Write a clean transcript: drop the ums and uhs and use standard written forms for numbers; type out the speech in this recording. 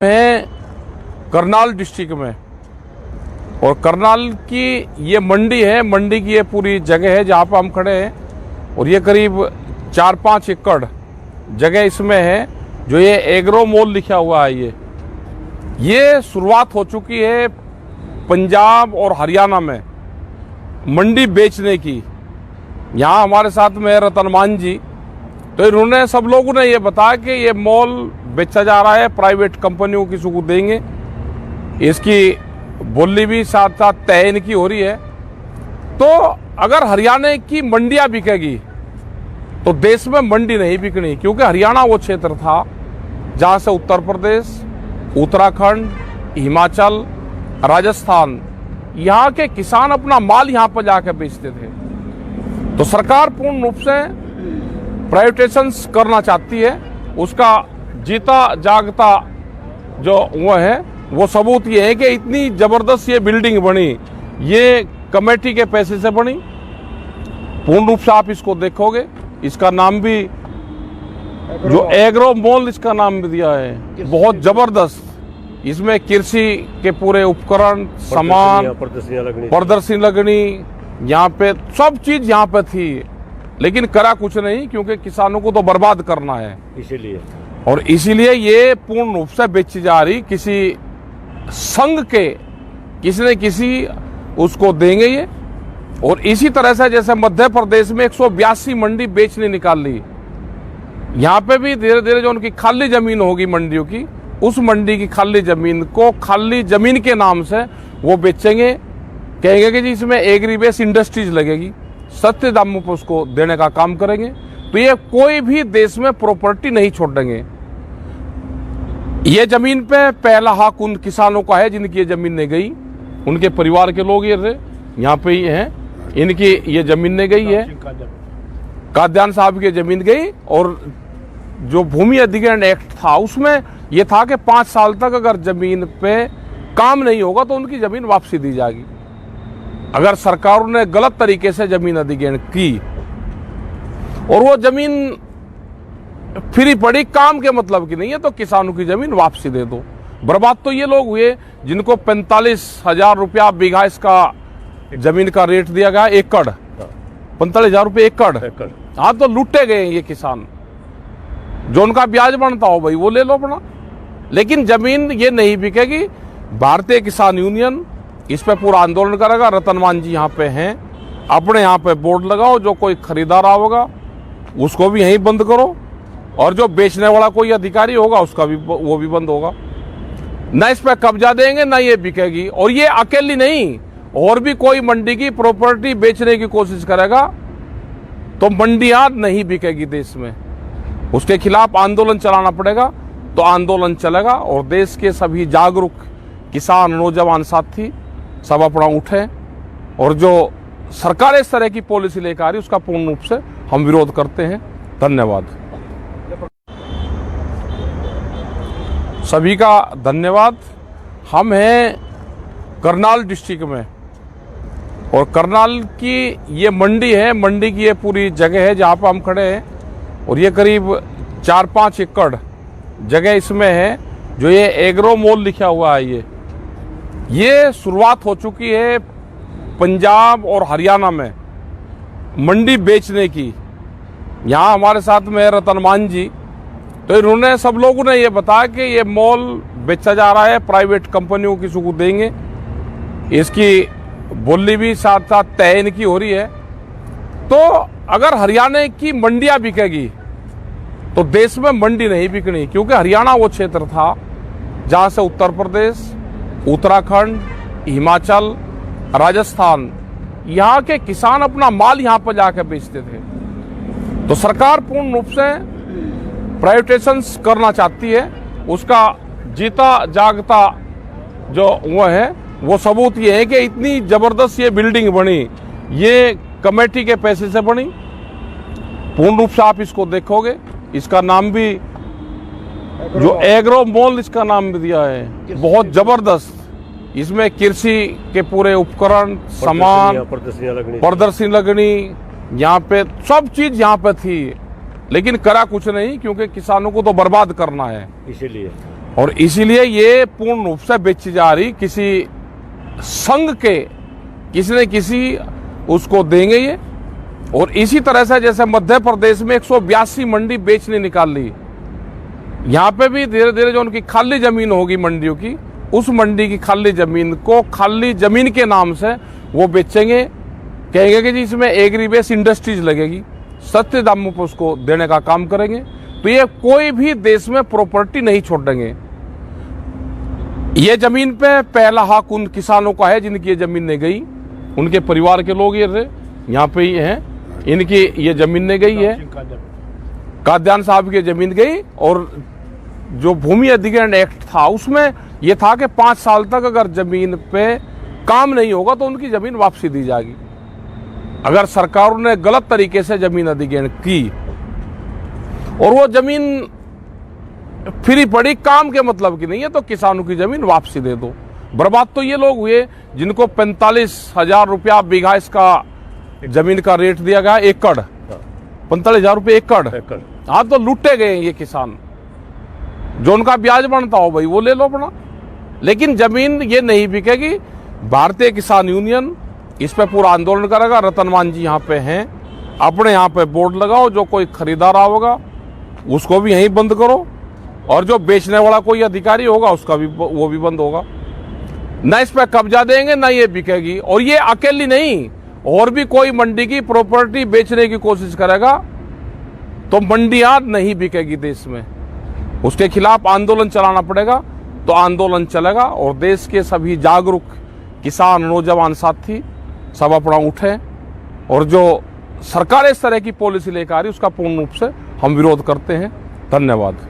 है करनाल डिस्ट्रिक्ट में। और करनाल की ये मंडी है, मंडी की ये पूरी जगह है जहाँ पर हम खड़े हैं। और ये करीब 4-5 एकड़ जगह इसमें है। जो ये एग्रो मॉल लिखा हुआ है, ये शुरुआत हो चुकी है पंजाब और हरियाणा में मंडी बेचने की। यहाँ हमारे साथ में है रतन मान जी। तो इन्होंने सब लोगों ने ये बताया कि ये मॉल बेचा जा रहा है, प्राइवेट कंपनियों किसी को देंगे। इसकी बोली भी साथ साथ तय इनकी हो रही है। तो अगर हरियाणा की मंडियां बिकेगी तो देश में मंडी नहीं बिकनी, क्योंकि हरियाणा वो क्षेत्र था जहां से उत्तर प्रदेश, उत्तराखंड, हिमाचल, राजस्थान, यहाँ के किसान अपना माल यहाँ पर जाकर बेचते थे। तो सरकार पूर्ण रूप से प्राइवेटाइजेशन करना चाहती है। उसका जीता जागता जो वो है, वो सबूत ये है कि इतनी जबरदस्त ये बिल्डिंग बनी, ये कमेटी के पैसे से बनी। पूर्ण रूप से आप इसको देखोगे, इसका नाम भी जो एग्रो मॉल इसका नाम भी दिया है, बहुत जबरदस्त। इसमें कृषि के पूरे उपकरण, सामान, प्रदर्शनी लगनी, यहाँ पे सब चीज यहाँ पे थी। लेकिन करा कुछ नहीं, क्योंकि किसानों को तो बर्बाद करना है इसीलिए ये पूर्ण रूप से बेची जा रही। किसी संघ के किसी न किसी उसको देंगे ये। और इसी तरह से जैसे मध्य प्रदेश में 182 मंडी बेचने निकाल ली, यहाँ पे भी धीरे धीरे जो उनकी खाली जमीन होगी मंडियों की, उस मंडी की खाली जमीन को खाली जमीन के नाम से वो बेचेंगे। कहेंगे कि जी इसमें एग्री बेस इंडस्ट्रीज लगेगी, सस्ते दामों पर उसको देने का काम करेंगे। तो ये कोई भी देश में प्रॉपर्टी नहीं छोड़ेंगे। ये जमीन पे पहला हक उन किसानों का है जिनकी ये जमीन नहीं गई, उनके परिवार के लोग ये यहाँ पे ही हैं, इनकी ये जमीन नहीं गई है। काद्यान साहब की जमीन गई। और जो भूमि अधिग्रहण एक्ट था उसमें यह था कि 5 साल तक अगर जमीन पे काम नहीं होगा तो उनकी जमीन वापसी दी जाएगी। अगर सरकारों ने गलत तरीके से जमीन अधिग्रहण की और वो जमीन फ्री पड़ी, काम के मतलब की नहीं है, तो किसानों की जमीन वापसी दे दो। बर्बाद तो ये लोग हुए जिनको 45,000 रुपया बीघा इसका जमीन का रेट दिया गया, एकड़ 45,000 रुपये एकड़। हाँ, तो लूटे गए ये किसान। जो उनका ब्याज बनता हो भाई वो ले लो अपना, लेकिन जमीन ये नहीं बिकेगी। भारतीय किसान यूनियन इस पे पूरा आंदोलन करेगा। रतन मान जी यहाँ पे हैं, अपने यहाँ पे बोर्ड लगाओ, जो कोई खरीदार होगा उसको भी यहीं बंद करो, और जो बेचने वाला कोई अधिकारी होगा उसका भी वो भी बंद होगा। न इस पे कब्जा देंगे, न ये बिकेगी। और ये अकेली नहीं, और भी कोई मंडी की प्रॉपर्टी बेचने की कोशिश करेगा तो मंडियां नहीं बिकेगी देश में। उसके खिलाफ आंदोलन चलाना पड़ेगा। तो आंदोलन चलेगा और देश के सभी जागरूक किसान, नौजवान साथी सब अपना उठे। और जो सरकार इस तरह की पॉलिसी लेकर आ रही है उसका पूर्ण रूप से हम विरोध करते हैं। धन्यवाद। सभी का धन्यवाद। हम हैं करनाल डिस्ट्रिक्ट में। और करनाल की ये मंडी है, मंडी की ये पूरी जगह है जहाँ पर हम खड़े हैं। और ये करीब 4-5 एकड़ जगह इसमें है। जो ये एग्रो मॉल लिखा हुआ है, ये शुरुआत हो चुकी है पंजाब और हरियाणा में मंडी बेचने की। यहाँ हमारे साथ में है रतन मान जी। तो इन्होंने सब लोगों ने ये बताया कि ये मॉल बेचा जा रहा है, प्राइवेट कंपनियों किसी को देंगे। इसकी बोली भी साथ साथ तय इनकी हो रही है। तो अगर हरियाणा की मंडियां बिकेगी तो देश में मंडी नहीं बिकनी, क्योंकि हरियाणा वो क्षेत्र था जहां से उत्तर प्रदेश, उत्तराखंड, हिमाचल, राजस्थान, यहाँ के किसान अपना माल यहाँ पर जाकर बेचते थे। तो सरकार पूर्ण रूप से प्राइवेटाइजेशन करना चाहती है। उसका जीता जागता जो वो है, वो सबूत ये है कि इतनी जबरदस्त ये बिल्डिंग बनी, ये कमेटी के पैसे से बनी। पूर्ण रूप से आप इसको देखोगे, इसका नाम भी जो एग्रो मॉल इसका नाम भी दिया है, बहुत जबरदस्त। इसमें कृषि के पूरे उपकरण, सामान, प्रदर्शनी लगनी, यहाँ पे सब चीज यहाँ पे थी। लेकिन करा कुछ नहीं, क्योंकि किसानों को तो बर्बाद करना है और इसीलिए ये पूर्ण रूप से बेची जा रही, किसी संघ के किसी न किसी उसको देंगे ये। और इसी तरह से जैसे मध्य प्रदेश में 182 मंडी बेचने निकाल ली, यहाँ पे भी धीरे धीरे जो उनकी खाली जमीन होगी मंडियों की, उस मंडी की खाली जमीन को खाली जमीन के नाम से वो बेचेंगे। कहेंगे कि जी इसमें एग्री बेस इंडस्ट्रीज लगेगी, सस्ते दामों पर उसको देने का काम करेंगे। तो ये कोई भी देश में प्रॉपर्टी नहीं छोड़ेंगे। ये जमीन पे पहला हक उन किसानों का है जिनकी ये जमीन नहीं गई, उनके परिवार के लोग ये यहाँ पे ही हैं, इनकी ये जमीन नहीं गई है। काद्यान साहब की जमीन गई। और जो भूमि अधिग्रहण एक्ट था उसमें यह था कि 5 साल तक अगर जमीन पे काम नहीं होगा तो उनकी जमीन वापसी दी जाएगी। अगर सरकारों ने गलत तरीके से जमीन अधिग्रहण की और वो जमीन फ्री पड़ी, काम के मतलब की नहीं है, तो किसानों की जमीन वापसी दे दो। बर्बाद तो ये लोग हुए जिनको 45,000 रुपया बीघा इसका जमीन का रेट दिया गया, एकड़ 45,000 रुपये एकड़। हाँ, तो लूटे गए ये किसान। जो उनका ब्याज बनता हो भाई वो ले लो अपना, लेकिन जमीन ये नहीं बिकेगी। भारतीय किसान यूनियन इस पे पूरा आंदोलन करेगा। रतनमान जी यहाँ पे हैं, अपने यहाँ पे बोर्ड लगाओ, जो कोई खरीदार होगा उसको भी यहीं बंद करो, और जो बेचने वाला कोई अधिकारी होगा उसका भी वो भी बंद होगा। न इस पे कब्जा देंगे न ये बिकेगी। और ये अकेली नहीं, और भी कोई मंडी की प्रॉपर्टी बेचने की कोशिश करेगा तो मंडियां नहीं बिकेगी देश में। उसके खिलाफ आंदोलन चलाना पड़ेगा। तो आंदोलन चलेगा और देश के सभी जागरूक किसान, नौजवान साथी सब अपना उठे, और जो सरकार इस तरह की पॉलिसी लेकर आ रही उसका पूर्ण रूप से हम विरोध करते हैं। धन्यवाद।